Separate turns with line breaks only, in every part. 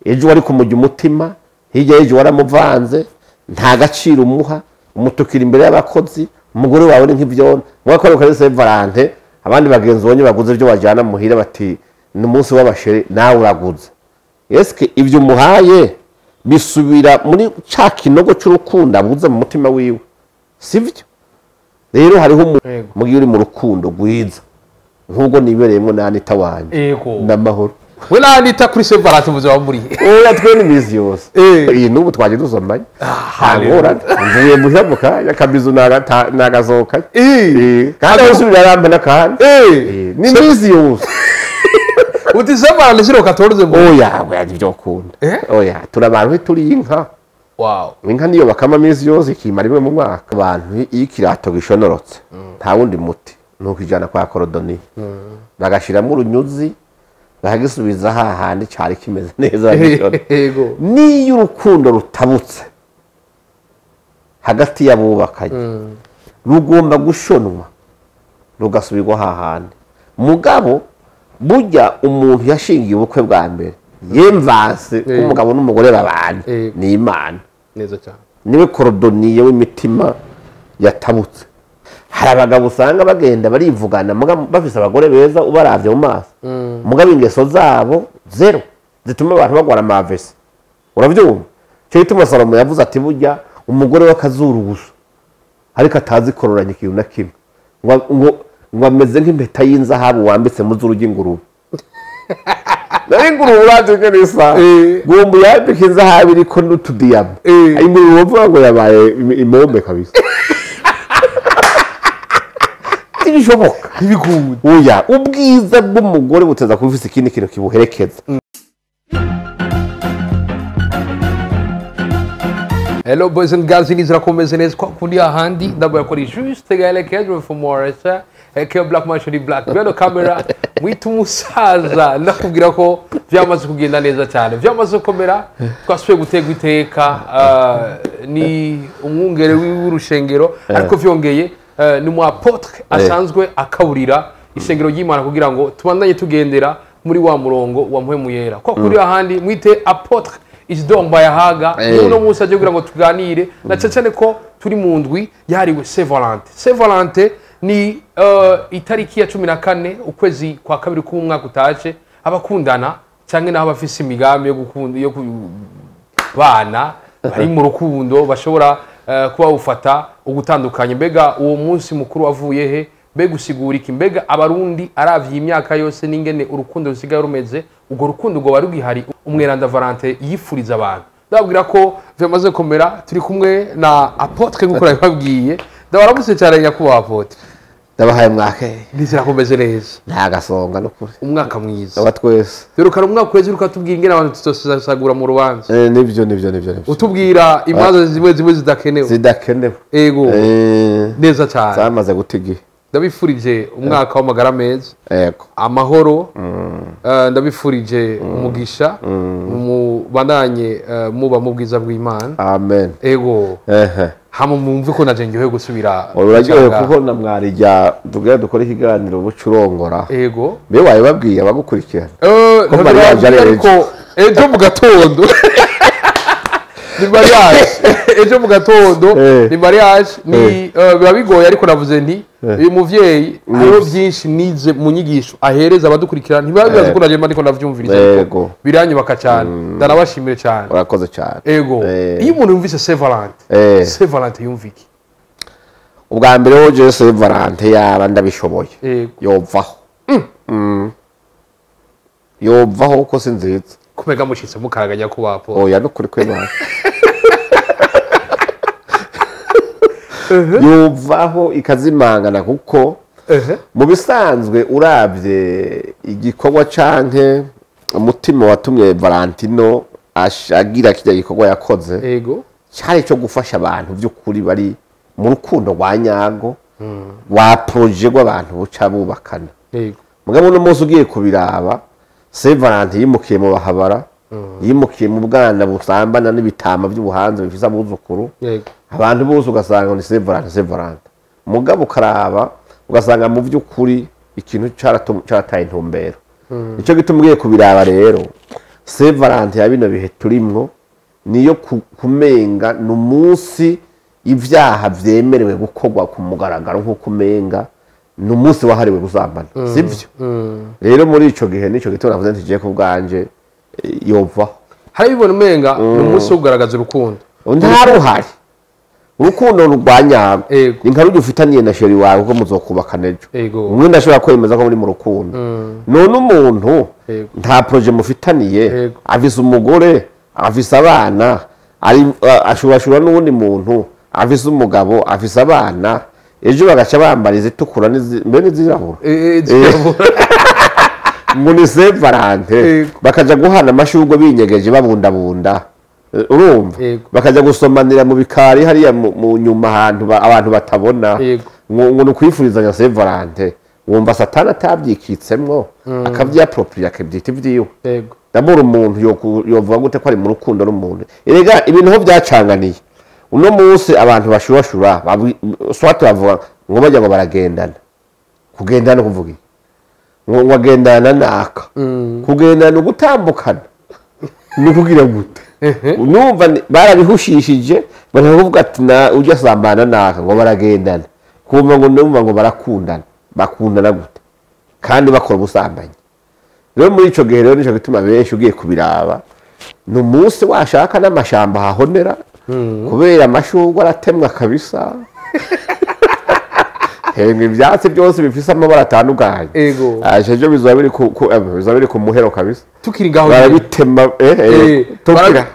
ejo wari kumujya umutima hirya y'ejo waramuvanze nta gaciro umuha umutukira imbere y'abakozi umugore wawe ni nk'ivyona mwakora kuri Saint Valentin abandi bagenzi bonye baguze ibyo bajyana muhira bati ni umunsi w'abashere nawe uraguze eske ibyo muhaye bisubira muri ca kinogo cy'urukundo abuze mu mutima wiwe sivyo rero hariho mugiye uri mu rukundo gwiza nk'ubwo nibereyemo na Anita wanje n'amahoro
we na Anita kuri Saint Valentin muzo muri
oya twe ni mizi yose iyi nubu twaje dusomanye hangora ngiye muhamuka yakabizu nagazoka kandi usubira arambe nakandi ni mizi yose
uti Saint Valentin shiro katorze mu
oya we byo kunda oya turabantu turi inka
wow
inka niyo bakama mizi yose ikimara rimwe mu mwaka abantu ikirato gishonorotse nta wundi muti nuko ijana kwa korodoni bagashiramo urunyuzi bagisubiza hahandi cyari kimeze neza niyo urukundo rutabutse hagati y'abubakanye rugomba gushonwa rugasubirwa hahandi mugabo burya umuntu yashingiye ubukwe bwa mbere yemvase umugabo n'umugore babanye ni Imana
neza cyane
niwe korodoniye w'imitima yatabutse hari abagabo usanga bagenda barivugana bafise abagore beza ubaravye mu maso mugabo ingeso zabo zero zituma abantu bagwara amavese uravyumva cyo gituma Salomo yavuze ati burya umugore w'akazuru gusa ariko atazi kororanya ikintu na kimwe ngo ameze nk'impeta y'inzahabu wambitse mu zuru ry'ingurube nari ingurube uraje neza gumbu yambika inzahabu iriko n'utudiyama ingurube bavuga ngo yabaye imombe kabisa ibishoboka
ibikundi
oya ubwiza bw'umugore buteza kubifisa ikindi kintu kibuherekeza
Hello boys and girls, inizira komeze neza kwa kundi ahandi ndabwo yakora juste gale kedro for more eke black machine black belo camera mwitu musaza ndakubwira ko byamaze kugenda neza cyane byamaze komera twasuye gutegwa iteka ni umwungere w'urushengero ariko vyongeye ni mu apotre asanzwe akaburira ishengero y'Imana kugira ngo tubandanye tugendera muri wa murongo wa mpwemu yera kwa kuri ahandi mwite apotre Isidomba yahaga no musa aje kugira ngo tuganire na cyane ko turi mu ndwi yariwe Saint Valentin. Saint Valentin ni itariki ya 14 ukwezi kwa kabiri ku mwaka utaje abakundana cyangwa naho bafise imigambi yo gukunda yo bana bari mu rukundo bashobora kuba ufata ugutandukanye mbega uwo munsi mukuru wavuye he mbega usigura iki mbega abarundi aravye imyaka yose n'ingene urukundo rusigaye rumeze ugo rukundo go warugihari umweranda Valentin yifuriza abantu ndabwira ko vyamaze komera turi kumwe na apotre nk'uko nababwiye ndabaramutse cyane nyakuba apotre
ndabahaye mwake
ndizira komeze neza
nta gasonga no kuri
umwaka mwiza
abatwese
birukana umwaka kwezi rukatubwira ingene abantu tutosagura mu rubanza
nivyo
utubwira imanza zimwe zidakenewe ego neza cyane
zamaze gutigi
ndabifurije umwaka w'amagara meza
yego
amahoro ndabifurije umugisha mubandanye muba mu bwiza bw'Imana
amen
ego hama mumve ko naje ngiye gusubira
uraryohe kuko na mwarijya tugira dukora ikiganiro bucurongora
ego
be waye babwiye abagukurikirana
ko ejo mu gatondo ni mariage ejo mu gatondo ni mariage ni biba bigoye ariko navuze nti uyu muvyeyi hariho byinshi nize mu nyigisho ahereza abadukurikirana ntibabibaza ko naje ndiko ndavyumviriza ariko biranyubaka cyane ndanabashimire cyane
urakoze cyane
ego iyo umuntu yumvise Saint Valentin Saint Valentin yumviki
ubwa mbere wo je Saint Valentin yaba ndabishoboye yovaho yovaho ko sinziza
kumega mushitse mukaraganya ku bapo
oya no kuri kwema yuvaho ikazimangana kuko mu bisanzwe uravye igikorwa canke umutima watumye Valentino ashagira kijya gikorwa yakoze
ego
cyari cyo gufasha abantu by'ukuri bari mu rukundo rwa nyago wa projet rw'abantu buca bubakana
ego
mugabo no muzi ugiye kubiraba Saint Valentin yimukiye mu bahabara yimukiye mu bwana busambana n'ibitama by'ubuhanze bifisa abuzukuru abantu bose ugasanga ni Saint Valentin mugabo karaba ugasanga mu by'ukuri ikintu cyarataye intumbero nicyo gituma ugiye kubiraba rero Saint Valentin ya bino bihe turimwo niyo kumenga n'umunsi ivyaha vyemerewe gukorwa ku mugaragaro nk'uko umenga n'umunsi wahariwe gusambana sivyo rero muri ico gihe nico gitoro navuze nti je ku bwanje yova
hari bibona umenga n'umunsi wo kugaragaza urukundo
ntaruhari urukundo rurwanyago ni nka rujya ufitaniye na sheri wawe ko muzokubakana ejo umwe ndashobora kwemeza ko muri mu rukundo none umuntu nta proje mufitaniye afise umugore afise abana ashobora n'uwundi muntu afise umugabo afise abana ejo bagaca bambara izitukura mbene n'izirabura ngo ni Saint Valentin bakaja guhana amashurwe binyegeje babundabunda urumva bakaja gusomanira mu bikari hariya mu nyuma abantu batabona ngo nukwifurizanya Saint Valentin wumva satana atabyikitsemwo akavyaproprier akabyita ivyiwe ndabura umuntu yovuga gute ko ari mu rukundo n'umuntu erega ibintu ho byacanganiye uno munsi abantu bashurashura swati bavuga ngo bajya ngo baragendana kugendana kuvuga ngo bagendana naka kugendana gutambukana ni kugira gute numva barabihushishije baravuga ati na ujya sambana naka ngo baragendana kumva ngo numva ngo bakundana gute kandi bakora ubusambanyi rero muri ico gihe rero nico gituma benshi ugiye kubiraba n'umunsi washaka n'amashamba hahonera kubera amashurwe aratemwa kabisa hemwe ivyatsi byose bifise amabara atandukanye ajeje bizaba biri ku muhero kabisa
tukiri ngaho
barabitema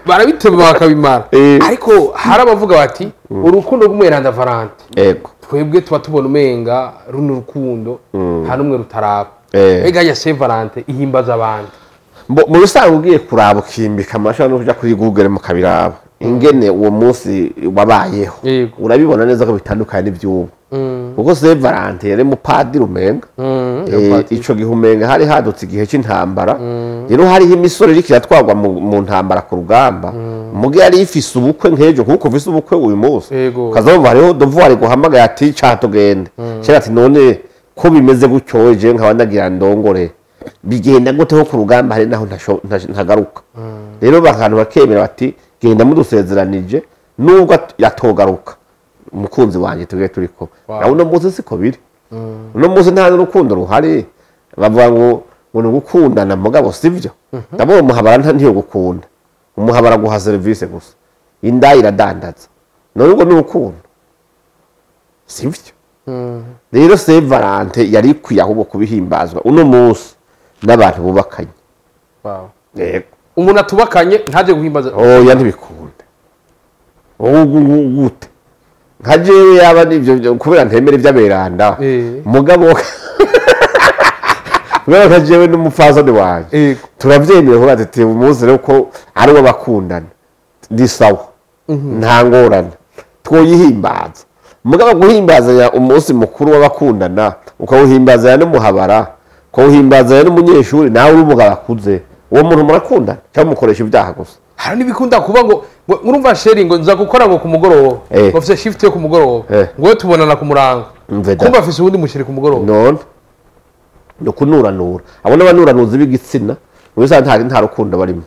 barabitema bakabimara ariko hari abavuga bati urukundo rw'umweranda Valentin twebwe tuba tubona umenga runo rukundo nta numwe rutaraba ega ya Saint Valentin ihimbaza abandi
mu rusanzwe ugiye kuraba ukimbika amashara no kuja kuri Google mu kabiraba ingene uwo munsi wabayeho urabibona neza ko bitandukanye n'ivyubu kuko Saint Valentin yari mupadiri umenga ico gihe umenga hari hadutse igihe c'intambara rero hariho imisoro iriko iratwarwa mu ntambara ku rugamba mugi yari ifise ubukwe nk'ejo kuko ufise ubukwe uyu munsi kazomva hariho devoir guhamagara ati catugende cyera ati none ko bimeze gutyo je nkaba ndagira ndongore bigenda gute ho ku rugamba hari naho ntagaruka rero bakantu bakemera bati genda mudusezeranije nubwo yatogaruka umukunzi wanje tugiye turiko nawe no munsi siko biri no munsi nta rukundo ruhari bavuga ngo gukundana mugabo sivyo ndabona umuhabara ntiyo gukunda umuhabara guha service gusa inda iradandaza none ngo n'urukundo sivyo rero Saint Valentin yari kwiyaho kubihimbazwa uno munsi n'abantu bubakanye
umuntu atubakanye ntaje guhimbaza
oya ntibikunda gute nka jewe yaba nivyo kubera ntemera ivy'aberanda mugabo nka jewe n'umupfasoni wanje turavyemera kuba ati umunsi rero ko ari wo bakundana ndi sawa nta ngorane twoyihimbaza mugabo guhimbazanya umunsi mukuru w'abakundana ukawuhimbazanya n'umuhabara ukawuhimbazanya n'umunyeshuri nawe uri umugabo akuze uwo muntu murakundana cyangwa mukoresha ibyaha gusa
hari n'ibikunda kuba ngo urumva sheri ngo nza gukora ngo ku mugoroba bafise shift yo ku mugoroba ngo tubonana ku murango kumva afise ubundi mushiri ku mugoroba
none no kunuranura abona abanuranuzi b'igitsina ubisa nta rukundo barimo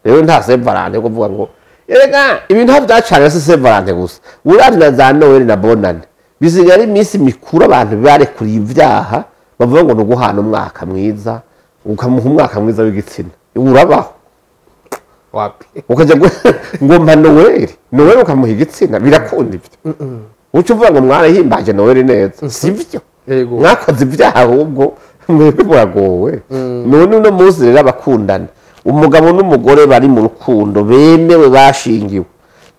rero nta Saint Valentin kuvuga ngo erega ibintu byacanye se Saint Valentin gusa urari na za Noel na Bonane bisigara iminsi mikuru abantu barekuriye ivyaha bavuga ngo no guhana umwaka mwiza ukamuha umwaka mwiza w'igitsina urabaho
wapi
ukaja ngo mpa Noel ukamuha igitsina birakunda ivyo uca uvuga ngo mwarahimbaje Noel neza sivyo mwakoze ibyaha ahubwo mwebwe muragowe none uno munsi rero abakundana umugabo n'umugore bari mu rukundo bemewe bashingiwe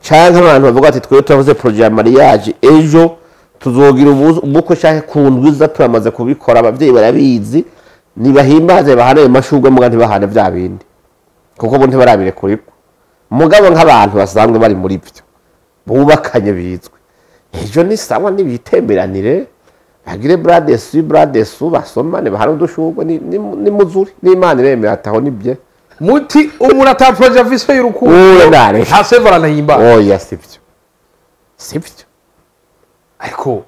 canke abantu bavuga ati twe turavuze projet ya mariage ejo tuzogira ubukwe canke kundwiza turamaze kubikora abavyeyi barabizi nibahimbaze bahana ayo mashurwe muga ntibahane vya bindi kuko bo ntibarabire kuriko mugabo nk'abantu basanzwe bari muri byo bubakanye bizwe ejo ni sawa nibitemberanire bagire bradesu basomane bahana udushurwe ni muzuri n'Imana iremera ataho nibye
muti umuntu ata projet afise y'urukundo nta Saint Valentin himba
oya sivyo
ariko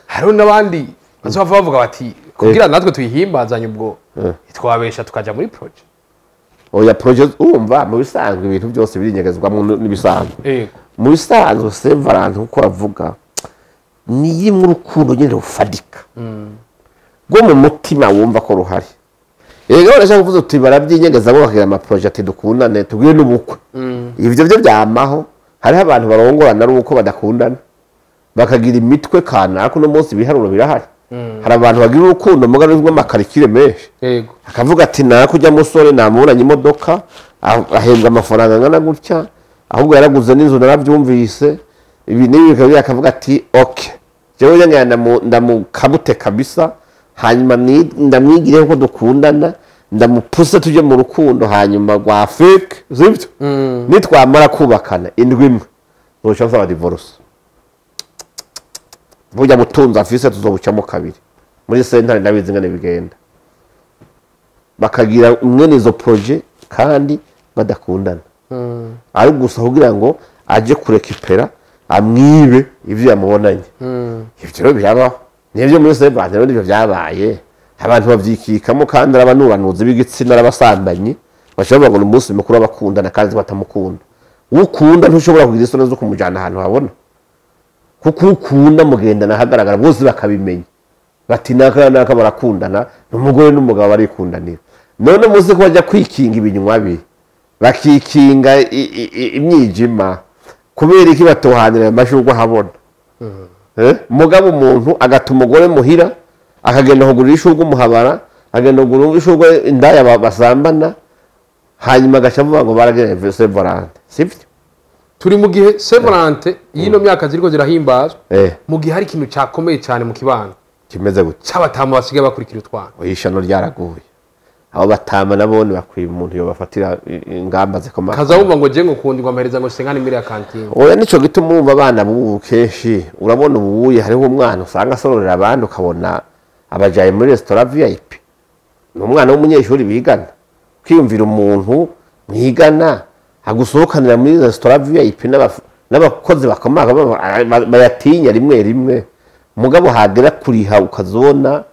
hariho n'abandi bazova bavuga bati kugira natwe tuyihimbazanye ubwo twabesha tukaja muri projet
oya projet urumva mu bisanzwe ibintu byose birinyegezwamo n'ibisanzwe
yego
mu bisanzwe Saint Valentin uko avuga ni yimwe urukundo nyine rufadika rwo mu mutima wumva ko ruhari yego barashaka kuvuga uti barabyinyegeza bo bakagira ama project dukundane tubwire n'ubukwe ivyo byo byamaho hariho abantu barongorana ari uko badakundana bakagira imitwe kanaka no munsi biharuro birahari hari abantu bagira urukundo mugari rw'amakarikire menshi
yego
akavuga ati nakujya musore namubonanye imodoka ahembwa amafaranga angana gutya ahubwo yaraguze n'inzu narabyumvise ibi n'ibi akavuga ati okay jewe nyanya ndamukabute kabisa hanyuma ndamwigire ko dukundana ndamupuse tuje mu rukundo hanyuma rwa fake zibyo nitwamara kubakana indwi imwe zoca nsaba divorce burya butunzi afise tuzobucamo kabiri muri sentare ndabizi ngene bigenda bakagira mwene izo projet kandi badakundana ari gusa kugira ngo aje kurekipera amwibe ivyo yamubonanye ivyo birabaho nivyo muri Saint Valentin nivyo byabaye abantu bavyikikamo kandi arabanubanuzi b'igitsina arabasambanyi bashobora ngo umunsi mukuru abakundana kandi batamukunda ukunda ntushobora kugira isoni zo kumujana ahantu habona kuko ukunda mugendana hagaragara bose bakabimenya bati naka barakundana n'umugore n'umugabo barikundanira none muzi ko bajya kwikinga ibinywa bi bakikinga imyijima kubera iki batohanira amashurwa habona mugabo umuntu agatuma umugore muhira akagenda kugurira ishurwe umuhabara agenda kugurira ishurwe indaya basambana hanyuma agashavuga ngo barageneye Saint Valentin sivyo
turi mu gihe Saint Valentin yino myaka ziriko zirahimbazwa mu gihe hari ikintu cyakomeye cyane mu kibano
kimeze gute
cy'abatamu basigaye bakurikira utwana
ishano ryaraguye abo batama nabone bakwiye umuntu yo bafatira ingamba zikomeye
kaza wumva ngo je ngukundwa amahereza ngo sengana imbere ya kantine
oya nico gituma umva abana bubu keshi urabona ubuye hariho umwana usanga asororera abandi ukabona abajaye muri restaurant VIP n'umwana w'umunyeshuri bigana kwiyumvira umuntu mwigana agusohokanira muri restaurant VIP n'abakozi bakomaka bayatinya rimwe mugabo hagera kuriha ukazona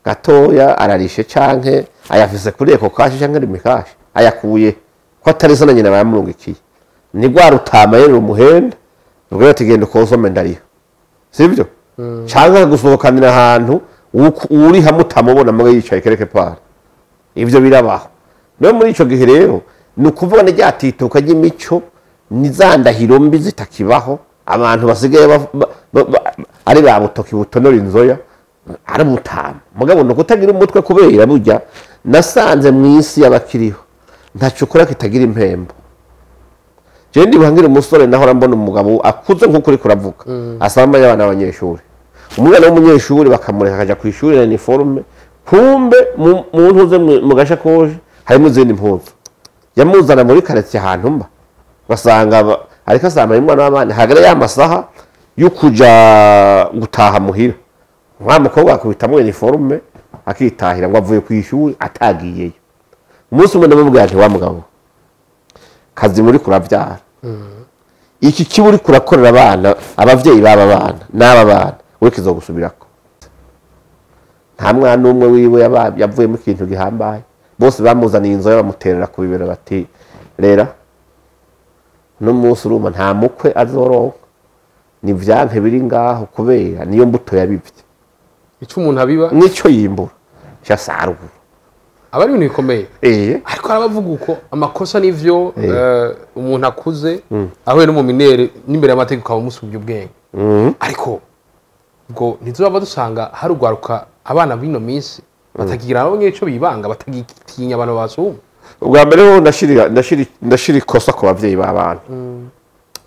gatoya ararishe canke ayafise kuri eko kashi canke rimikashi ayakuye ko atari zo nyina bayamurungikiye ni gwa rutama rero umuhenda ubwo atigenda konsome ndariho sivyo canke gusohokanira ahantu uri hamutamubona muga yicaye kereke para ivyo birabaho no muri ico gihe rero nukuvuga ne ryatituka ry'imico nizandahiro mbi zitakibaho abantu basigaye ari babutoki butonora inzoya ari mutama mugabo no kutagira umutwe kubera burya nasanze mwisi y'abakiriho ntacukura kitagira impembo je ndi buhangira umusore naho rambona umugabo akuze nk'ukuri kuravuga asamba y'abana abanyeshuri umwana w'umunyeshuri bakamureka akaja ku ishuri na uniforme kumbe muntu uze mu gashakoje harimo izindi mpuzu yamuzana muri quartier ahantu mba basanga ariko asamba y'umwana w'abana hagara y'amasaha yo kuja gutaha muhira umwana mukobwa akubitamo uniforme akitahira ngo avuye ku ishuri atagiyeyo umunsi umwe ndamubwira nti wa mugabo kazi muri kuravyara iki kiburi kurakorera abana abavyeyi baba bana n'aba bana we kizogusubirako nta mwana umwe wiwe yavuye mu kintu gihambaye bose bamuzaniye inzoya bamuterera ku bibero bati rera no munsi uruma nta mukwe azoronka ni vyanke biri ngaho kubera niyo mbuto yabivye
icyo umuntu abiba
nico yimbura cyasarugura
abari ibintu bikomeye ariko arabavuga uko amakosa n'ivyo umuntu akuze ahuye no mu minere n'imbere y'amategeko akamusubya ubwenge ariko ngo ntituzaba dusanga hari ugwaruka abana b'ino minsi batakigira nabo nk'icyo bibanga batagitinya abantu basuma
ubwa mbere ho ndashira ikosa ku bavyeyi b'abana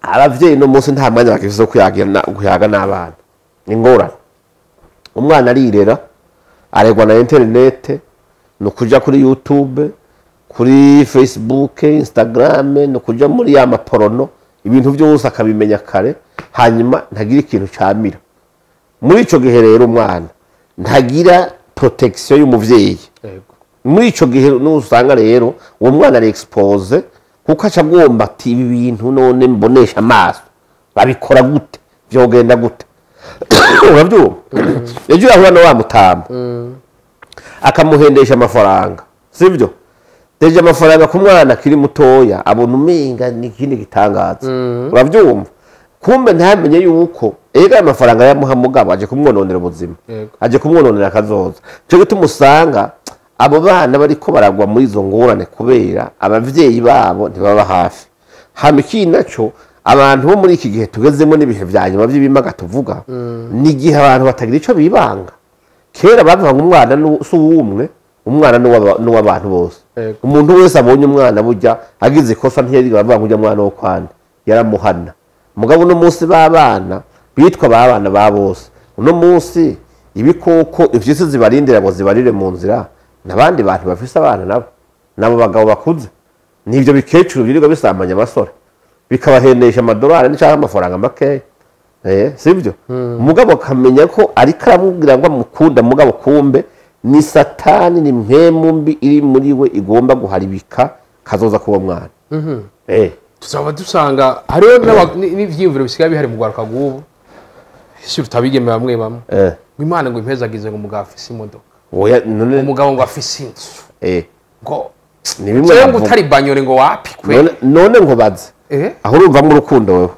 abavyeyi no munsi nta mwanya bakifise kuyaga n'abana ingorane umwana arirera aregwa na internet no kuja kuri YouTube kuri Facebook Instagram no kuja muri ya maporono ibintu byose akabimenya kare hanyuma ntagira ikintu camira muri ico gihe rero umwana ntagira protection y'umuvyeyi muri ico gihe n'usanga rero uwo mwana ari expose kuko acagomba ati ibi bintu none mbonesha amaso babikora gute vyogenda gute uravyumva ejo yahura no wa mutamba akamuhendesha amafaranga sivyo deje amafaranga ku mwana akiri mutoya abona umenga ni ikindi gitangaza uravyumva kumbe ntamenye yuko ega amafaranga yamuha mugabo aje kumwononera ubuzima aje kumwononera akazoza cyo gituma usanga abo bana bariko baragwa muri izo ngorane kubera abavyeyi babo ntibaba hafi hamiki naco abantu bo muri iki gihe tugezemo n'ibihe vyanyuma by'ibimaga tuvuga ni gihe abantu batagira ico bibanga kera bavuga umwana n'uwumwe umwana n'uw'abantu bose umuntu wese abonye umwana burya agize ikosa ntiyari bavuga ngo umwana wo kwanda yaramuhana mugabo no munsi babana bitwa babana ba bose uno munsi ibikoko ivyisi zibarindira ngo zibarire mu nzira nabandi bantu bafise abana nabo bagabo bakuze nivyo bikecuru birirwa bisambanya abasore bikabahendesha amadolari n'icyaha amafaranga make sibyo mugabo kamenya ko ari karamubwira ngo amukunda mugabo kumbe ni satani ni mpemu mbi iri muri we igomba guharibika kazoza kuba mwana
tuzaba dusanga hariho n'ivyiyumviro bisigaye bihari mu gwaruka gubu isi tutabigemera bamwe bamwe Imana ngo impezagize ngo umugabo afise imodoka umugabo ngo afise inzu ngo
ni bimwe
ngo utari banyore ngo wapi kwe
none ngo baze aho urumva mu rukundo wewe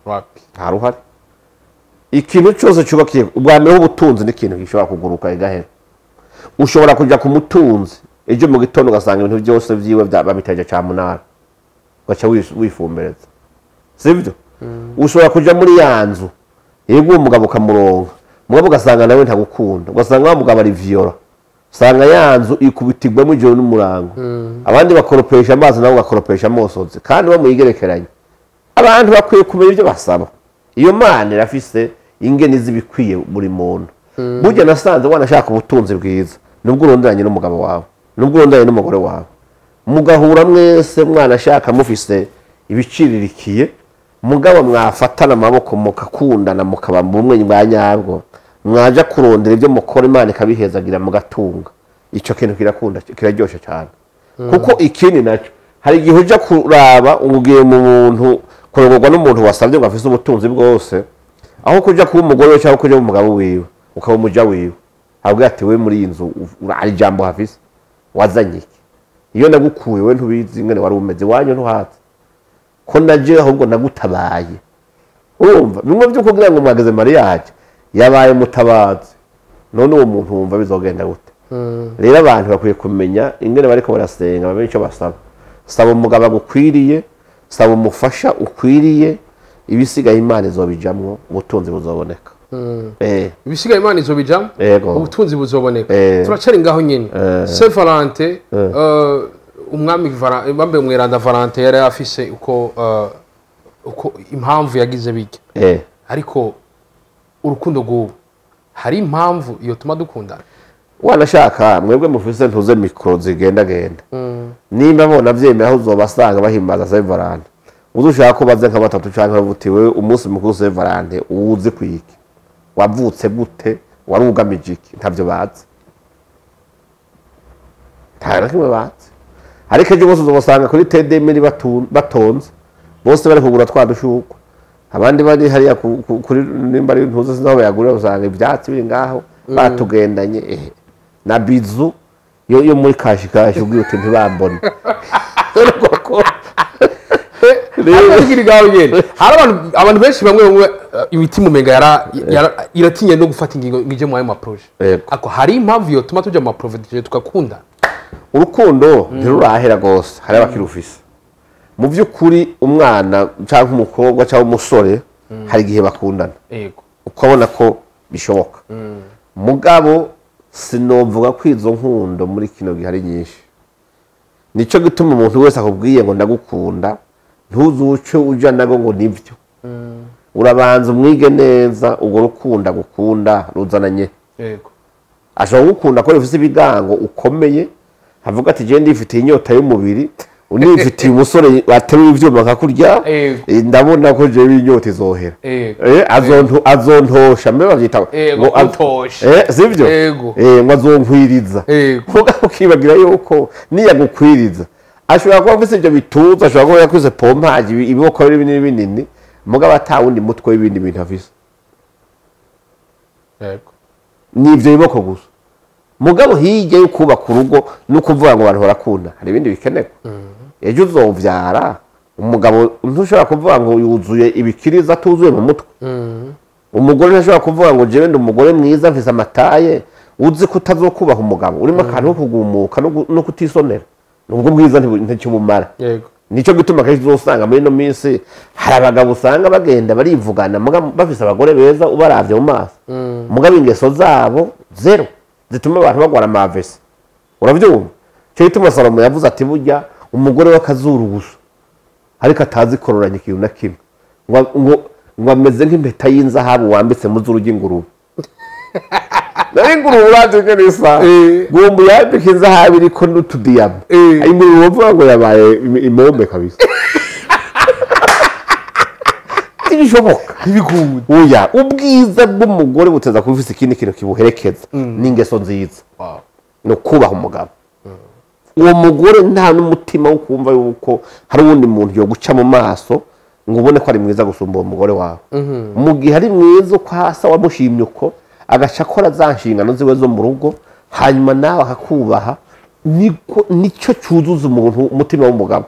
wapi
haruhari ikintu cyose cyubakiye ubwa mbere ubutunzi n'ikintu gishobora kuguruka igahera ushobora kujya ku mutunzi ejo mu gitondo ugasanga ibintu byose vyiwe babitaje ca munara ugaca wifumbereza sivyo ushobora kuja muri yanzu yego umugabo kamuronka mugabo ugasanga nawe ntagukunda ugasanga wa mugabo ari viola usanga yanzu ikubitirwamo ijoro n'umurango abandi bakoropesha amazi nabo bakoropesha amosozi kandi bamuyigerekeranye abantu bakwiye kumenya ibyo basaba iyo Mana irafise ingene zibikwiye buri muntu burya nasanze wanashaka ubutunzi bwiza nubwo urondanye n'umugabo wawe nubwo urondanye n'umugore wawe mugahura mwese mwana ashaka mufise ibiciririkiye mugabo mwafatana amaboko mukakundana mukaba bumwe nyabwo mwaja kurondera ibyo mukora Imana ikabihezagira mugatunga ico kintu kirakunda kiraryoshe cyane kuko ikindi naco hari igihe uja kuraba ugiye mu muntu kurogorwa n'umuntu wasabye ngo afise ubutunzi bwose aho kuja kuba umugore cyangwa kuja mu mugabo wiwe ukaba umuja wiwe ahubwo ati we muri inzu ari jambo hafise wazanye iki iyo nagukuye we ntubizi ingene wari umeze wanyu ntuhazi ko naje ahubwo nagutabaye urumva bimwe byo kugira ngo mwageze mariage yabaye mutabazi none uwo muntu wumva bizogenda gute rero abantu bakwiye kumenya ingene bariko barasenga bamenye icyo basaba saba umugabo agukwiriye saba umufasha ukwiriye ibisigaye Imana izobijamwo ubutunzi buzoboneka
ibisigaye Imana izobijamwo ubutunzi buzoboneka turacari ngaho nyene Saint Valentin umwami bambe umweranda Valentin yari afise uko impamvu yagize bijya ariko urukundo rw'ubu hari impamvu iyo tuma dukundana
wanashaka mwebwe mufise ntuze mikoro zigenda nimba bona vyemera aho uzobasanga bahimbaza Saint Valentin uzushaka ko baze nka batatu canke bavutiwe umunsi mukuru Saint Valentin uzi kwiki wavutse gute wari ugamije iki ntavyo bazi ntara kimwe bazi ariko ejo bose uzobasanga kuri TDM batonze bose bari kugura twadushukwa abandi bari hariya kuri nimba ari ntuze sinaho bayagura usanga ivyatsi biri ngaho batugendanye na bizu yo muri kashi ubwiye uti ntibambone
hari abantu benshi bamwe imitima umenga iratinye no gufata ingingo ngije mu ayo maproje ako hari impamvu iyo tuma tujya mu maproje tukakunda
urukundo ntirurahera gose hari abakirufise mu by'ukuri umwana cyangwa umukobwa cyangwa umusore hari igihe bakundana ukabona ko bishoboka mugabo sinovuga ko izo nkundo muri kino gihe ari nyinshi nico gituma umuntu wese akubwiye ngo ndagukunda ntuzuce uja nago ngo nivyo urabanza umwige neza ubwo rukunda gukunda ruzananye ashobora gukunda ko rufise ibigango ukomeye havuga ati je ndifitiye inyota y'umubiri unifitiye umusore wateruye ivyuma nkakurya ndabona ko je inyota izohera azontosha mbe bavyita
ngo atosha
sivyo ngo azonkwiriza kuko ukibagira yuko niyagukwiriza ashobora kuba afise ibyo bituza ashobora kuba yakuze pompaje iboko binini binini mugabo atawundi mutwe w'ibindi bintu afise nivyo iboko gusa mugabo hirya yo kubaka urugo no kuvuga ngo abantu barakunda hari ibindi bikenewe ejo uzovyara umugabo ntushobora kuvuga ngo yuzuye ibikiriza atuzuye mu mutwe umugore ntashobora kuvuga ngo jewe ndi umugore mwiza mfise amataye uzi ko utazokubaha umugabo urimo akantu ko kugumuka no kutisonera nubwo bwiza nticyumumara nico gituma kenshi uzosanga muri no minsi hari abagabo usanga bagenda barivugana bafise abagore beza ubaravye mu maso mugabo ingeso zabo zero zituma abantu bagwara amavesi uravyumva cyo gituma Salomo yavuze ati burya umugore w'akazuru gusa ariko atazi kororanya ikintu na kimwe ngo ameze nk'impeta y'inzahabu wambitse mu zuru ry'ingurube nari ingurube uraje neza gombo yambika inzahabu iriko n'utudiyama ingurube bavuga ngo yabaye imombe kabisa ntibishoboka ntibikunda oya ubwiza bw'umugore buteza kuba ufise ikindi kintu kibuherekeza n'ingeso nziza no kubaha umugabo uwo mugore nta n'umutima wo kumva yuko hari uwundi muntu yo guca mu maso ngo ubone ko ari mwiza gusumba uwo mugore wawe mu gihe ari mwiza uko hasa wamushimye uko agaca akora za nshingano ziwe zo mu rugo hanyuma nawe akakubaha nicyo cyuzuza umuntu umutima w'umugabo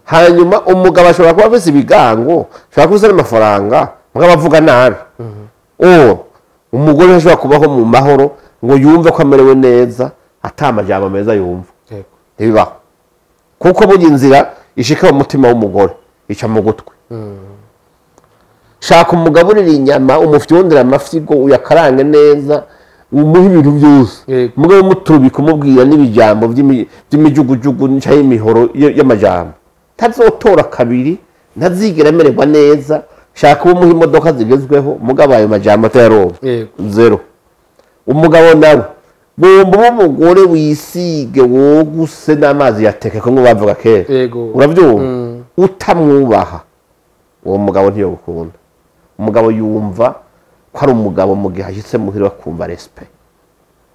hanyuma umugabo ashobora kuba afise ibigango ashobora kuba afise n'amafaranga mugabo avuga nabi umugore ntashobora kubaho mu mahoro ngo yumve ko amerewe neza atamajambo meza yumva ntibibaho kuko burya inzira ishika mu mutima w'umugore ica mu gutwi shaka umugaburira inyama umufyondera amafyigo uyakarange neza umuha ibintu byose mugabo mutubika umubwira n'ibijambo by'imijugujugu n'icyayi imihoro y'amajambo tazotora kabiri ntazigera amererwa neza shaka umuha imodoka zigezweho mugabo ayo majambo atayaronka zero umugabo nawe bombo umugore wisige woguse n'amazi yateke ko ngo bavuga kera uravyumva utamwubaha uwo mugabo ntiyo gukunda umugabo yumva ko ari umugabo mu gihe ashitse muhira bakumva respect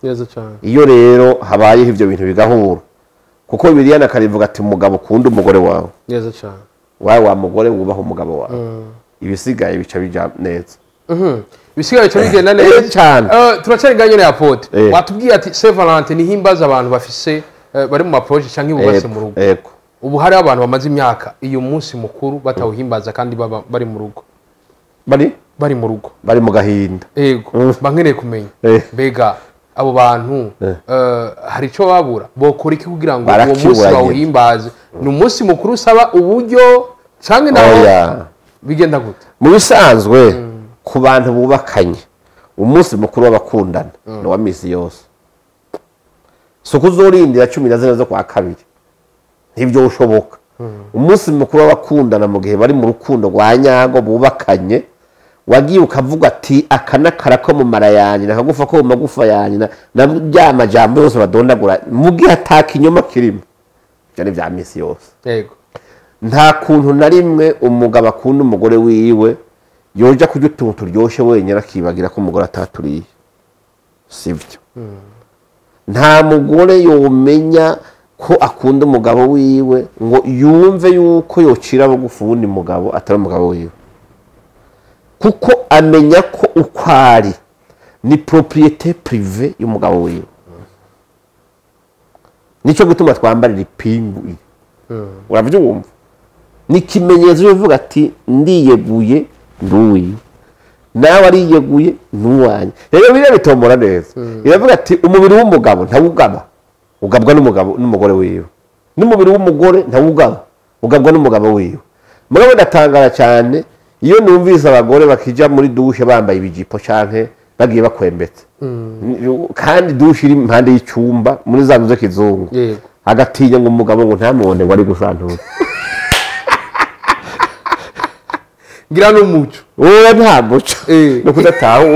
neza cyane
iyo rero habayeho ivyo bintu bigahura kuko Bibiliya nakarivuga ati umugabo ukunda umugore wawe
neza cyane
wa mugore wubaha umugabo wawe ibisigaye bica bija neza
ibisigaye bica bigenda neza cyane turacariganye na apote watubwiye ati Saint Valentin nihimbaza abantu bafise bari mu maproje canke bubase mu rugo ubu hari abantu bamaze imyaka iyo munsi mukuru batawuhimbaza kandi bari mu rugo bari mu rugo
bari mu gahinda
yego bankeneye kumenya bega abo bantu hari icyo babura bokora iki kugira ngo uwo munsi bawuhimbaze ni umunsi mukuru usaba uburyo canke naho bigenda gute
mu bisanzwe ku bantu bubakanye umunsi mukuru w'abakundana ni wa misi yose suko uzorindira 14 zo kwa kabiri ntibyo ushoboka umunsi mukuru w'abakundana mu gihe bari mu rukundo rwa nyago bubakanye wagiye ukavuga ati akanakara ko mu mara yanjye nakagufa ko mu magufa yanjye na bya majambo yose badondagura mu gihe ataka inyuma kirimo cyane bya misi yose
yego
nta kuntu na rimwe umugabo akunda umugore wiwe yoja kurya utuntu turyoshe wenyine akibagira ko umugore ataturiye sivyo nta mugore yomenya ko akunda umugabo wiwe ngo yumve yuko yocira bugufi uwundi mugabo atari umugabo wiwe kuko amenya ko ukwari ni propriété privée y'umugabo wiwe nico gutuma twambarira ipingu uravyumva ni kimenyetso bivuga ati ndiyeguye nduwi nawe ariyeguye nuwanye rero bire bitombora neza iravuga ati umubiri w'umugabo ntawugaba ugabwa n'umugore wiwe n'umubiri w'umugore ntawugaba ugabwa n'umugabo wiwe mugabo ndatangara cyane iyo numvise abagore bakija muri dushe bambaye ibijipo canke bagiye bakwembetse kandi dushe iri impande y'icyumba muri za nzu z'ikizungu agatinya ngo umugabo ngo ntamubone ngo ari gusantura
ngira n'umuco
wowe nta muco no kudataho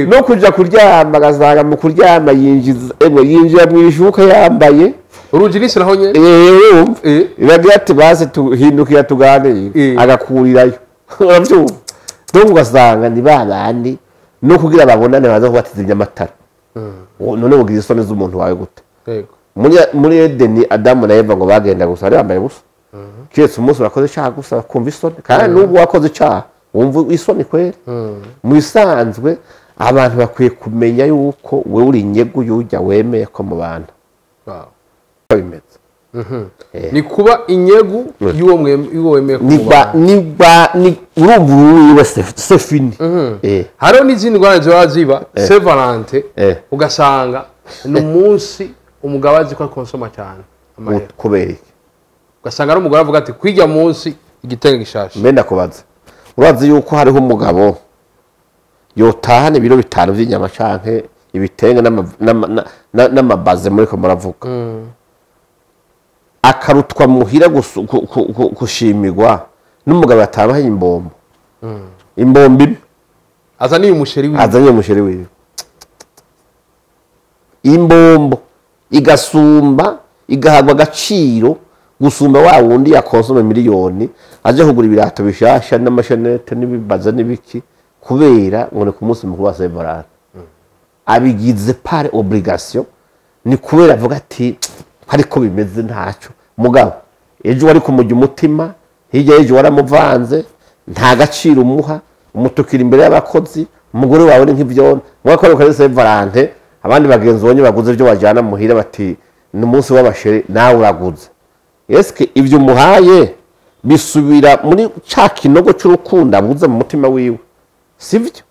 no kuja kuryama agasanga mu kuryama yinjira mu ishuka yambaye
urujirisi naho nyene
iragira ati base tuhindukira tuganire agakurirayo uravyumva donc ugasanga ni babandi no kugira babonane baza kubatizimya amatara none ugira isoni z'umuntu wawe gute muri Edeni Adamu na Eva ngo bagenda gusa ari bambaye busa kiretse umunsi urakoze icyaha gusa kumva isoni kandi n'ubu wakoze icyaha wumva isoni kweri mu bisanzwe abantu bakwiye kumenya yuko wewe uri inyegu yujya wemeye ko mu bantu bimeze
ni kuba inyegu y'uwo wemeye ko mu bantu
urumva uwiwe se fini
hariho n'izindi ngorane ziba ziba Saint Valentin ugasanga ni umunsi umugabo azi ko akonsoma cyane amahera
kubera iki
ugasanga ari umugore avuga ati kwijya munsi igitenge gishasha
mbenda kubaza urazi yuko hariho umugabo yotahana ibiro 5 by'inyama canke ibitenge n'amabaze muri ko muravuga akarutwa muhira gushimirwa n'umugabo atabaha imbombo imbombi
azaniye umusheri wiwe
imbombo igasumba igahagwa agaciro gusumba wa wundi yakonsoma miliyoni aje kugura ibirato bishasha n'amashanete n'ibibaza n'ibiki kubera ngo ni ku munsi mukuru wa Saint Valentin abigize par obligation ni kubera avuga ati ariko bimeze ntacyo mugabo ejo wari kumujya umutima hirya ejo waramuvanze nta gaciro umuha umutukira imbere y'abakozi umugore wawe ni nk'ibyo mwakora kuri Saint Valentin abandi bagenzi bonye baguze ibyo wajyana muhira bati ni umunsi w'abasheri nawe uraguze eske ibyo muhaye bisubira muri ca kinogo cy'urukundo abuze mu mutima wiwe sivyo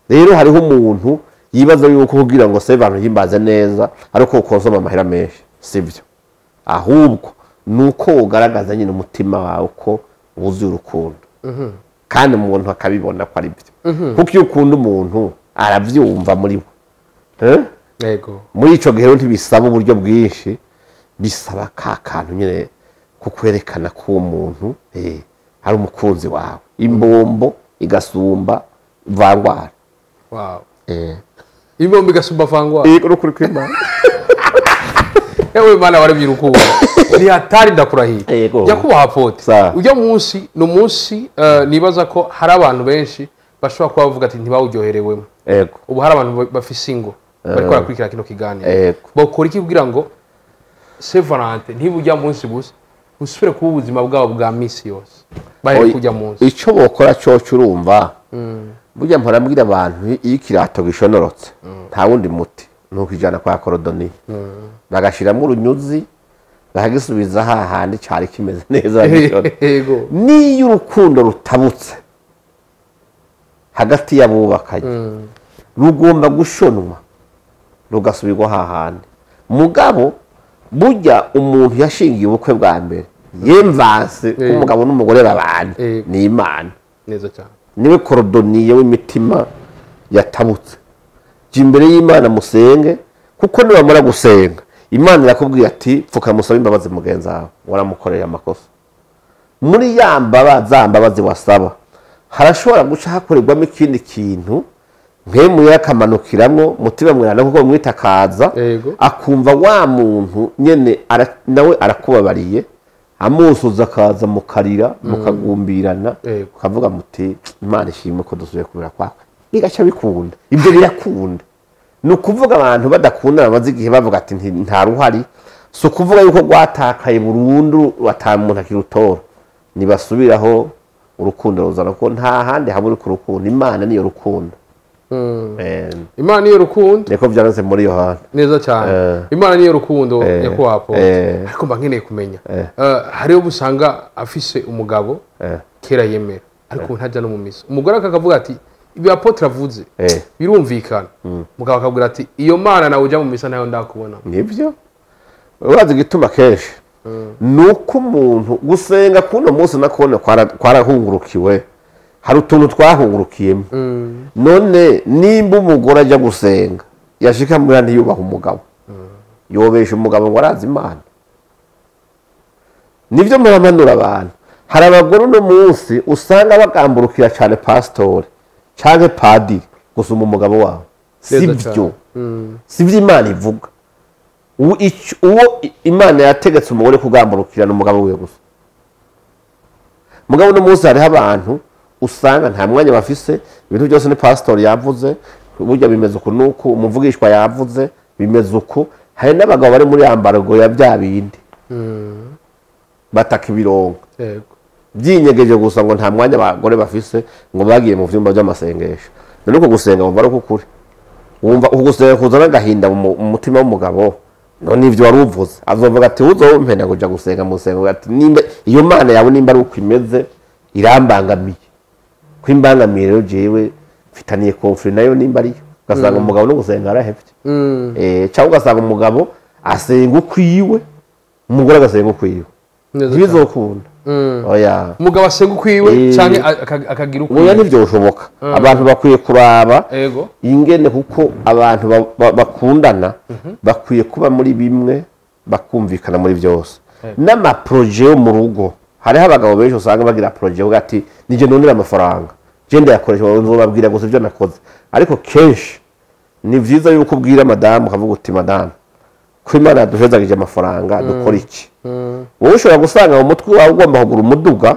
rero hariho umuntu yibaza yuko kugira ngo Saint Valentin yimbaze neza ariko ukonsoma amahera menshi sivyo ahubwo nuko ugaragaza nyine umutima wawe ko wuzuye urukundo kandi umuntu akabibona ko ari byo kuko iyo ukunda umuntu aravyumva muri we
yego
muri ico gihe ntibisaba uburyo bwinshi bisaba ka kantu nyine kukwerekana ko umuntu hari umukunzi wawe imbombo igasumba vangwara
imbombo igasumba vangwara
urukuri kw'Imana
ewe mana warebye urukundo ni hatari ndakurahiye yakubaha pote ujya munsi no munsi nibaza ko hari abantu benshi bashobora kuba bavuga ati ntibawuryoherewemo ubu hari abantu bafise ingo bariko barakurikira kino kiganiro bakora iki kugira ngo Saint Valentin ntibujya munsi gusa usubire kuba ubuzima bwabo bwa misi yose bahere kujya munsi
icyo bokora cyo urumva burya mparambwira abantu iyo ikirato gishonorotse nta wundi muti nuko ijana kwa korodoni bagashiramo urunyuzi bahagisubiza hahandi cyari kimeze neza niyo urukundo rutabutse hagati y'abubakanye rugomba gushonwa rugasubirwa hahandi mugabo burya umuntu yashingiye ubukwe bwa mbere yemvase umugabo n'umugore babane ni Imana
neza cyane
niwe korodoniye w'imitima yatabutse jya imbere y'Imana musenge kuko nibamara gusenga Imana irakubwira ati pfuka musaba imbabazi mugenzi wawe waramukoreye amakosa muri ya mbabazi wasaba harashobora guca hakorerwamo ikindi kintu nk'emu yakamanukiramwo mutima mwerana kuko mwitakaza akumva wa muntu nyene nawe arakubabariye amusuza akaza mukarira mukagumbirana ukavuga muti Imana ishimwe ko dusubiye kubera kwaka bigaca bikunda ibyo birakunda ni ukuvuga abantu badakunda bamaze igihe bavuga ati nta ruhari si ukuvuga yuko rwatakaye burundu muntu akirutora nibasubiraho urukundo ruzana ko nta handi haburi ku rukundo Imana niyo rukundo
Imana niyo rukundo
niko byanditse muri Yohana
neza cyane Imana niyo rukundo yakuhapo ariko mba nkeneye kumenya hariho busanga afise umugabo kera yemera ariko ntajya no mu misa umugore akavuga ati ibi apotre avuze birumvikana mugabo akabwira ati iyo Mana nawe ujya mu misa nayo ndakubona
nibyo urazi gituma kenshi nuko umuntu gusenga kuno munsi nakone kwarahungurukiwe hari utuntu twahungurukiyemo none nimba umugore ajya gusenga yashika muri ntiyubaha umugabo yobesha umugabo ngo arazi Imana nivyo muramanura abantu hari abagore no munsi usanga bagamburukira cyane pastor cyane padiri gusuma umugabo wawe sibyo sivyo Imana ivuga uwo Imana yategetse umugore kugamburukira n'umugabo we gusa mugabo no munsi hari abantu usanga nta mwanya bafise ibintu byose ni pastor yavuze burya bimeze uko nuko umuvugishwa yavuze bimeze uko hari n'abagabo bari muri ambargo ya bya bindi bataka ibirongo byinyegeje gusa ngo nta mwanya abagore bafise ngo bagiye mu vyumba by'amasengesho none uko gusenga wumva ari ukuri wumva uko gusenga kuzana agahinda mu mutima w'umugabo none ivyo wari uvuze azovuga ati uzompenda kuja gusenga musenga ati nimba iyo mana yawe nimba ari uko imeze irambangamiye kwimbangamiye rero jewe mfitaniye conflit nayo nimba ariyo ugasanga umugabo no gusenga arahevye cyangwa ugasanga umugabo asenga ukwiwe umugore agasenga ukwiwe bizokunda oya
umugabo asenga ukwiwe canke akagira ukwiwe
oya nivyo ushoboka abantu bakwiye kuraba ingene kuko abantu bakundana bakwiye kuba muri bimwe bakumvikana muri byose n'ama projet yo mu rugo hariho abagabo benshi usanga bagira projet uga ati nije nonera amafaranga je ndayakoresha nzobabwira gusa ivyo nakoze ariko kenshi ni vyiza yuko ubwira madamu ukavuga uti madamu ko Imana duhezagije amafaranga dukora iki wowe ushobora gusanga mu mutwe wawe ugomba kugura umuduga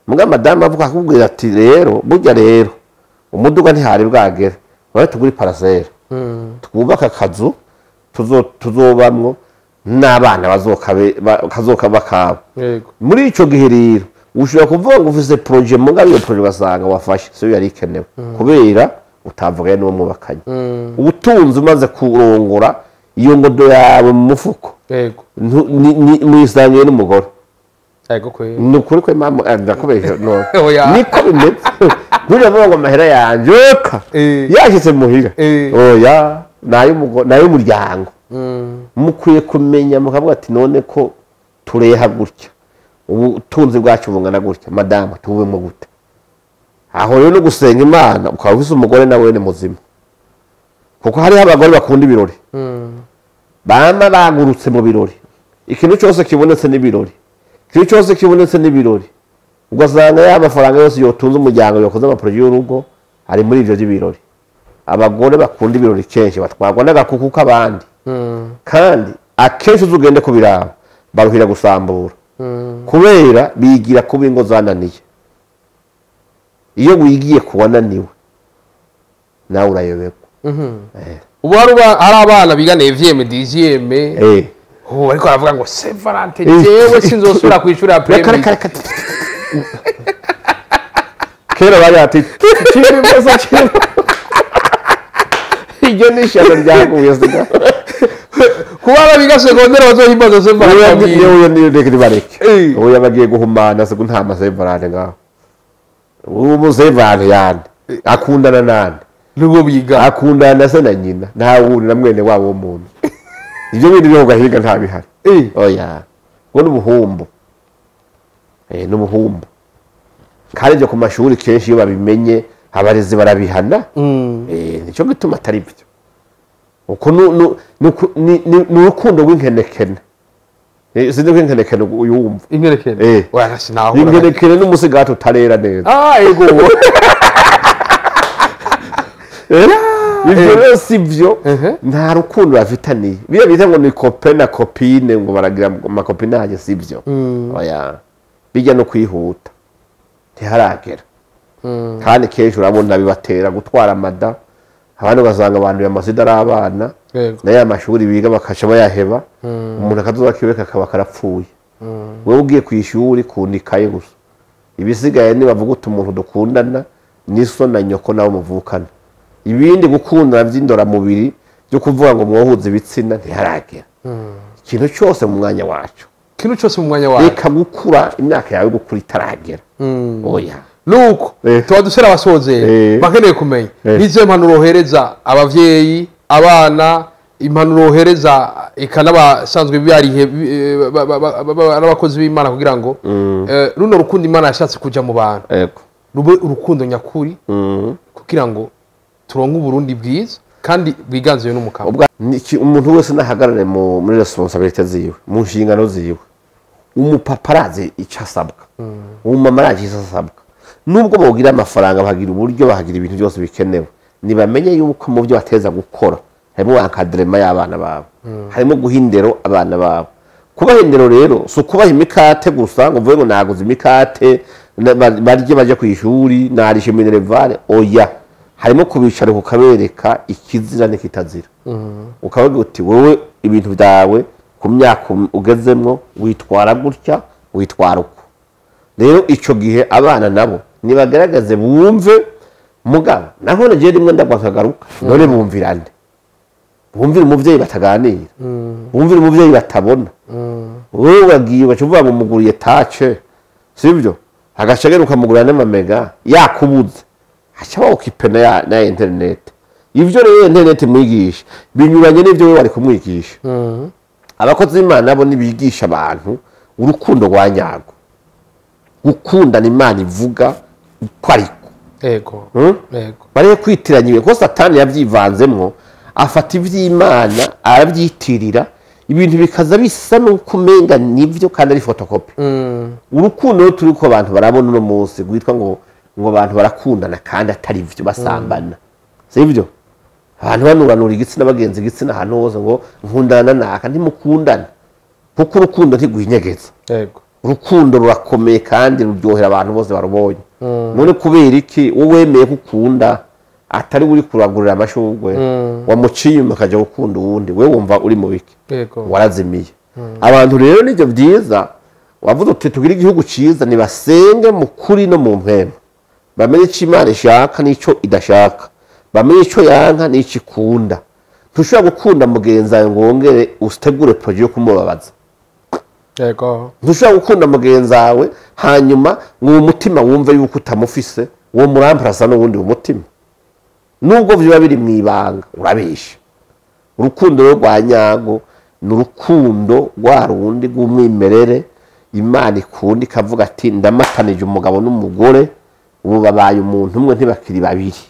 muga madamu avuga akubwira ati rero burya rero umuduga ntihari bwagera bari tugura parcelle twubaka akazu tuzobamwo n'abana bazoka bakaba muri ico gihe rero ushobora kuvuga ngo ufise projet muga iyo projet ugasanga wafashe so yari ikenewe kubera utavugaye n'uwo mubakanye ubutunzi umaze kurongora iyo ngodo yawe mu mufuko mwisangiye n'umugore ni ukuri ko mama ndakubesha niko bimeze nturavuga ngo amahera yanje yashitse muhira oya nayo umuryango mukwiye kumenya mukavuga ati none ko tureha gutya ubutunzi bwacu bungana gutya madamu tubemo gute aho rero no gusenga Imana ukaba ufise umugore nawe ni muzima kuko hariho abagore bakunda ibirori bama bagurutse mu birori ikintu cyose kibonetse n'ibirori ikintu cyose kibonetse n'ibirori ugasanga ya mafaranga yose yotunze umuryango yokoze amaproje y'urugo ari muri ivyo by'ibirori abagore bakunda ibirori kenshi batwagwa n'agakuku k'abandi kandi akenshi uzugende kubiraba baruhira gusambura kubera bigira kuba ingo zananiye iyo wigiye kuwananiwe nawe urayoberwa
ubu hari abana biga nevieme dixieme ariko aravuga ngo Saint Valentin jewe sinzosubira kwishura ya premier kera bari ati kiri meza kiri iyo ni shaka ryaguye siga kuba biga secondaire bazohimbaza Saint Valentin
yewe ni reke bareke ubu yabagiye guhumana se nta ma Saint Valentin ngaho ubu Saint Valentin yandi akundana nande
nubo biga
akundana se na nyina nta wundi na mwene wabo muntu ivyo bindi byo gahiga nta bihari oya ngo n'ubuhumbu n'ubuhumbu kandi byo ku mashuri kenshi iyo babimenye abarezi barabihana nico gituma atari byo uko ni urukundo rw'inkenekene sinzi ko inkenekene uyumva
inkenekene oya sinahura
inkenekene n'umusigato utarera neza
ego
ivyo rero sivyo nta rukundo bafitaniye biya bita ngo ni copain na copine ngo baragira amakopinage sivyo oya bijya no kwihuta ntiharagera kandi kenshi urabona bibatera gutwara amada abandi ugasanga abantu yamasida ari abana nayo amashuri biga bakaca bayaheba umuntu akazoza kiweka akaba karapfuye wewe ugiye ku ishuri kundikaye gusa ibisigaye nibavuga uti umuntu dukundana niso na nyoko nawe muvukana ibindi gukundana by'indora mubiri byo kuvuga ngo mwohuze ibitsina ntiharagera ikintu cyose mu mwanya wacu reka gukura imyaka yawe gukura itaragera oya
nuko tuba dusera abasozera bakeneye kumenya nizo impanuro uhereza abavyeyi abana impanuro uhereza ikanabasanzwe byarihe n'abakozi b'Imana kugira ngo runo rukundo Imana yashatse kuja mu bantu rube urukundo nyakuri kugira ngo turonke Burundi bwiza kandi bwiganziwe n'umukamo
umuntu wese nahagarare muri responsabilité ziwe mu nshingano ziwe umupapa arazi icyo asabwa umumama arazi icyo asabwa nubwo bogira amafaranga bahagira uburyo bahagira ibintu byose bikenewe nibamenye yuko mu byo bateza gukora harimo akadrema y'abana babo harimo guhindero abana babo kubaha indero rero so kubaha imikate gusa ngo mvuge ngo naguze imikate barye baje ku ishuri narishe minervale oya harimo kubicara kukabereka ikizira n'ikitazira ukavuga uti wowe ibintu byawe ku myaka ugezemwo witwara gutya witwara uko rero ico gihe abana nabo nibagaragaze bumve mugabo naho nagiye rimwe ndagwa nkagaruka none bumvirande bumvira umuvyeyi bataganira bumvira umuvyeyi batabona wowe wagiye ugacuvuga ngo muguriye tace sivyo agashagera ukamugurira n'amamega yakubuze haca bawukipe na internet ivyo rero internet mwigisha binyuranye n'ivyo wewe wari kumwigisha abakozi b'Imana nabo nibigisha abantu urukundo rwa nyago gukundana Imana ivuga uko ariko
ego
bari kwitiranywe ko Satani yavyivanzemwo afata ivy'Imana arabyitirira ibintu bikaza bisa nuko umenga nivyo kandi ari photocopy urukundo turi ko abantu barabona no munsi gwitwa ngo abantu barakundana kandi atari ivyo basambana sivyo abantu banuranura igitsina bagenzi igitsina hano hose ngo nkundana naka ntimukundana kuko urukundo ntigwinyegeza
yego
urukundo rurakomeye kandi ruryohera abantu bose barubonye none kubera iki wowe wemeye gukunda atari uri kuragurira amashurwe wamuciye makaje gukunda uwundi we wumva uri mu biki warazimiye abantu rero nivyo byiza wavuze uti tugira igihugu ciza nibasenge mu kuri no mu mpema bamenye ico Imana ishaka n'ico idashaka bamenye ico yanka n'ico ikunda ntushobora gukunda mugenzi wawe ngo wongere usitegure projet yo kumubabaza
yego
ntushobora gukunda mugenzi wawe hanyuma ngo umutima wumve yuko utamufise uwo muramprasa n'ubundi umutima nubwo biba biri mwibanga urabesha urukundo rwa nyago n'urukundo rwa rundi rw'umwimerere Imana ikunda ikavuga ati ndamatanije umugabo n'umugore ubu babaye umuntu umwe ntibakiri babiri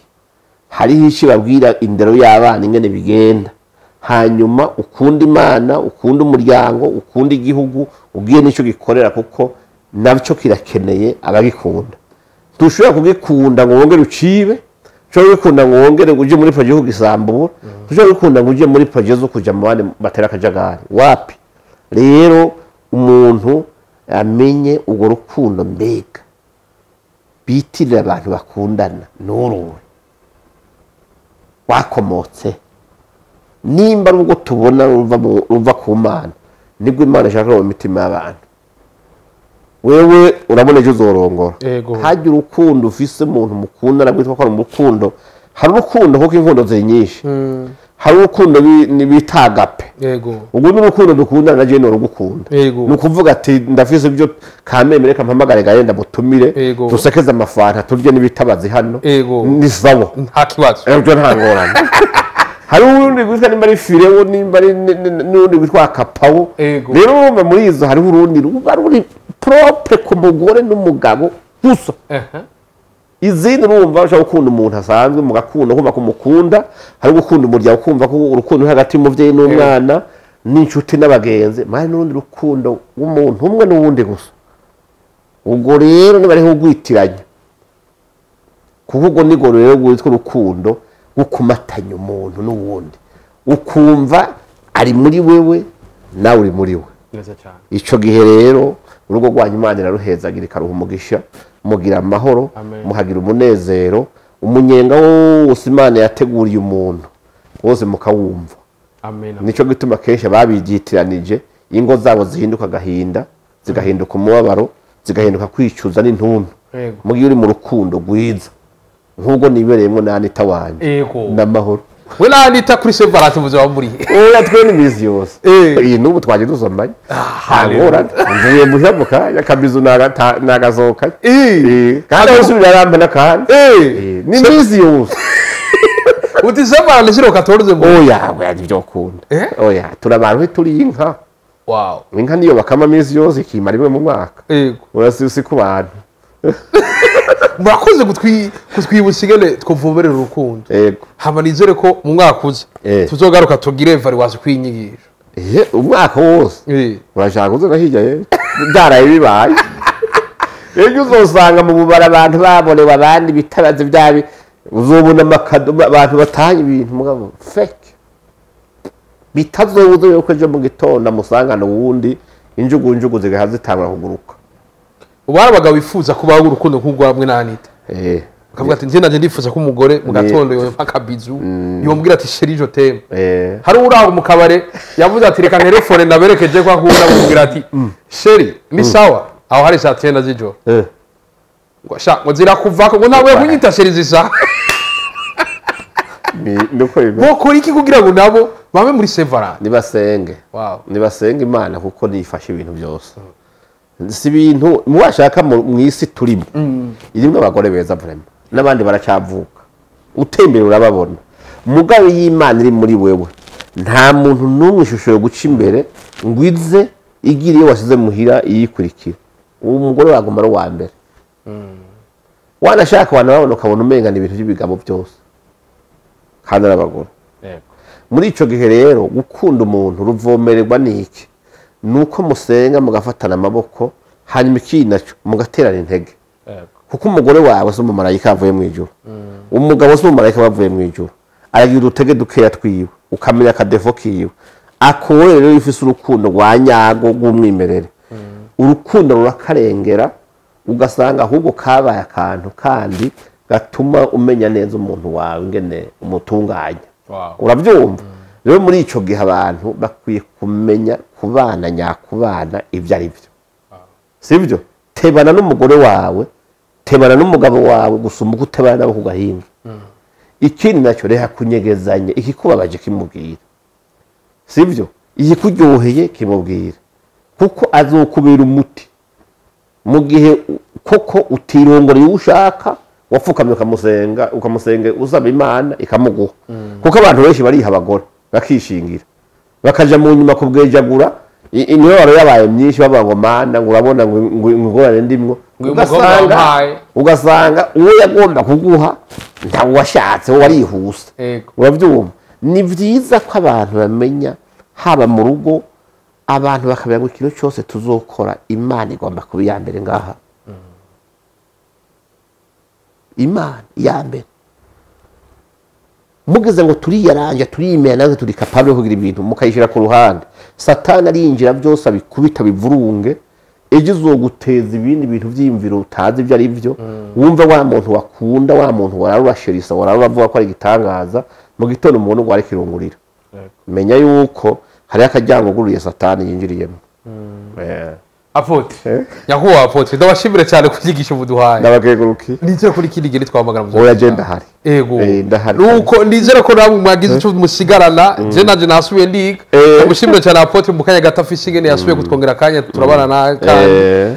hariho ishi babwira indero y'abana ingene bigenda hanyuma ukunda Imana ukunda umuryango ukunda igihugu ugiye nico gikorera kuko nabyo kirakeneye abagikunda dushobora kugikunda ngo wongere ucibe ushobora gukunda ngo wongere uje muri projet yo gisambura ushobora gukunda ngo uje muri projet zo kuja mu bandi batera akajagari wapi rero umuntu amenye urwo rukundo mbega bitirira abantu bakundana n'uruwe wakomotse nimba rubwo tubona ruva ku Mana nibwo Imana ishaka mu mitima y'abantu wewe urabona ejo uzorongora hajya urukundo ufise umuntu mukunda nabwitwa ko ari umurukundo hari urukundo kuko inkundo ziri nyinshi hari urukundo bitagape ubwo n'urukundo dukunda na je no rugukunda ni ukuvuga ati ndafise ibyo kamemere kampamagare gahenda mutumire dusekeza amafanta turye n'ibitabazi hano ni sawa
nta kibazo
ebyo nta ngorane hari urundi gwitwa nimba ari firewo nimba ari n'urundi gwitwa kapawo rero urumva muri izo hari urundi ruba ruri propre ku mugore n'umugabo gusa izindi urumva ushaka gukunda umuntu asanzwe mugakunda kumva kumukunda hari gukunda umuryango kumva ko urukundo hagati y'umuvyeyi n'umwana n'inshuti n'abagenzi mari n'urundi rukundo w'umuntu umwe n'uwundi gusa ubwo rero nibariho gwitiranya kuko ubwo nigo rero gwitwa urukundo gukumatanya umuntu n'uwundi ukumva ari muri wewe nawe uri muri we ico gihe rero urugo rwanyu Imana iraruhezagira ikaruha umugisha mugira amahoro muhagira umunezero umunyenga wose Imana yateguriye umuntu wose mukawumva nico gituma kenshi babigitiranije ingo zabo zihinduka gahinda zigahinduka umubabaro zigahinduka kwicuza n'intuntu mugiye uri mu rukundo rwiza nk'ubwo nibereyemo na Anita wanje n'amahoro
we na Anita kuri Severance muze wamuri
oya twe n'imizi yose iyi n'ubu twaje dusomanye hangora mvuye muhabuka yakabizu nagazoka kandi usubira aramba nakandi n'imizi yose
uti Severance shiro katorze mu
oya yaje byo kunda oya turabantu turi inka
wow
inka niyo bakama imizi yose ikimara rimwe mu mwaka urasisi ku bantu
murakoze kutwibusigene twovumerera urukundo hama nizere ko mu mwaka uza tuzogaruka tugire evaluation kwinyigisho
umwaka wose urashaka uza hirya byaraye bibaye ejo uzosanga mu bubara abantu babonewe abandi bitabaze byabi uzobona amakado abantu batanye ibintu mugabo fake bitazobuze yuko ejo mu gitondo musangana wundi injugu zigahaza zitangura kuguruka
ubara abagabo bifuza kubaho urukundo nk'ubwo hamwe na Anita akavuga ati nje naje ndifuza ko umugore mu gatondo yompa kabizu yombwira ati chérie je t'aime hari uraho mu kabare yavuze ati reka telefone naberekeje kwa kuba namubwira ati chérie ni sawa aho hari saa 9 z'ijoro ngo sha ngo zira kuvako ngo nawe kunyita chérie zisa
nuko
bokora iki kugira ngo nabo babe muri Severance
nibasenge
wow
nibasenge Imana kuko nifashe ibintu byose si ibintu muwashaka mu isi turimo irimwe abagore beza vraiment n'abandi baracyavuka utembere urababona mugabe y'Imana iri muri wewe nta muntu n'umwe ishusho yo guca imbere ngwize igiriye wasize muhira iyikurikira uwo mugore waguma ari wa mbere wanashaka wana babona ukabona umenga ibintu by'ibigabo byose kandi arabagore muri ico gihe rero gukunda umuntu ruvomererwa niki nuko musenga mugafatana amaboko hanyuma ikinacho mugaterana intege kuko umugore wawe se umumarayika avuye mu ijuru umugabo se umumarayika bavuye mu ijuru aragira utege dukeya twiwe ukamenya akadefo kiwe akore rero ifise urukundo rwanyago rw'umwimerere urukundo rurakarengera ugasanga ahubwo kabaye akantu kandi gatuma umenya neza umuntu wawe ngene umutunganya urabyumva rero muri ico gihe abantu bakwiye kumenya kubana nyakubana ibyo ari byo sibyo tebana n'umugore wawe tebana n'umugabo wawe gusumba uko utebana nabo kugahinga ikindi nacyo reha kunyegezanya ikikubabaje kimubwira sibyo iyikuryoheye kimubwira kuko azokubera umuti mu gihe koko utirongoreye ushaka wafukamye ukamusenga usaba Imana ikamuguha kuko abantu benshi bariha abagore bakishingira bakaja mu nyuma kubwejagura imibabaro yabaye myinshi bavuga ngo Mana ngo urabona ngo ingorane ndimwo ugasanga uwo yagomba kuguha ntawe washatse wo warihuse uravyumva ni vyiza ko abantu bamenya haba mu rugo abantu bakamenya ngo ikintu cyose tuzokora Imana igomba kuba iya mbere ngaha Imana iya mbere mugeze ngo turiyaranja turiyimera nazo turi capable kugira ibintu mukayishira ku ruhande Satani arinjira byose abikubita bivurunge ejo uzoguteza ibindi bintu by'imviro utazi ibyo ari byo wumva wa muntu wakunda wa muntu wararurashirisa wararavuga ko ari gitangaza mu gitondo umuntu ngo arekirungurira menya yuko hari akajyango guriye Satani yinjiriyemo
Apotre nyakuwa Apotre ndabashimire cyane kuzigisha ubuduhaye
ndabageguruki
nizera kuri kindi gihe twamagana mu
oya agenda hari
ego
ndahari
nuko nizera ko namwe mwagize icyo musigarana je naje nasubiye ndiga ndamushimire cyane Apotre mu kanya gato afise ingene yasubiye kutwongera kanya turabana na kandi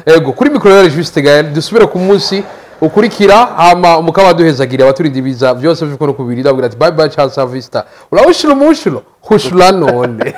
ego kuri micro yari juste gaye dusubire ku munsi ukurikira hama umukaba duhezagira abaturindibiza byose byo kubirira bwira ati bye bye chance vista urabishira umushuro hushura none